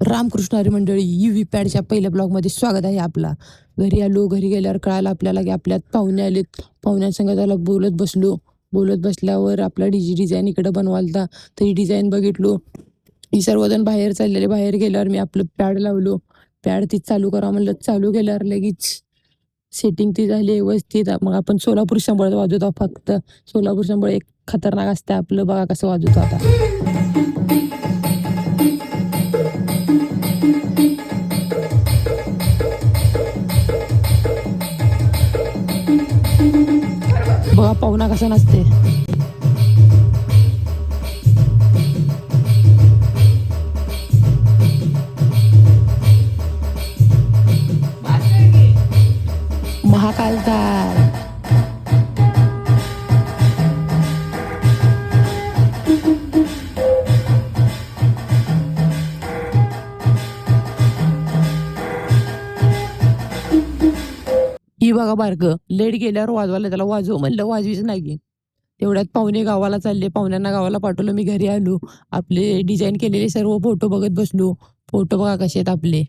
रामकृष्ण हरी मंडळी UV पॅडच्या पहिल्या ब्लॉगमध्ये स्वागत आहे आपला. घरी आलो, घरी गेल्यावर कळालं आपल्याला की आपल्यात पाहुणे आलेत. पाहुण्यांसंग त्याला बोलत बसलो. बोलत बसल्यावर आपला डिझाईन इकडं बनवालता, तर ही डिझाईन बघितलो. ही सर्वजण बाहेर चाललेले. बाहेर गेल्यावर मी आपलं पॅड लावलो. पॅड ती चालू करा म्हणलं, चालू केल्यावर लगेच सेटिंग ती झाली व्यवस्थित. मग आपण सोलापूर संबळ वाजवतो. फक्त सोलापूर संबळ एक खतरनाक असते आपलं, बघा कसं वाजवतो आता. बघा पाहुणा कसा नसते. महाकालदार ही बघा बारक लेट गेल्यावर वाजवायला, त्याला वाजव म्हणलं वाजवीच नाही. तेवढ्यात पाहुणे गावाला चालले. पाहुण्यांना गावाला पाठवलं. मी घरी आलो. आपले डिझाईन केलेले सर्व फोटो बघत बसलो. फोटो बघा कसे आहेत आपले.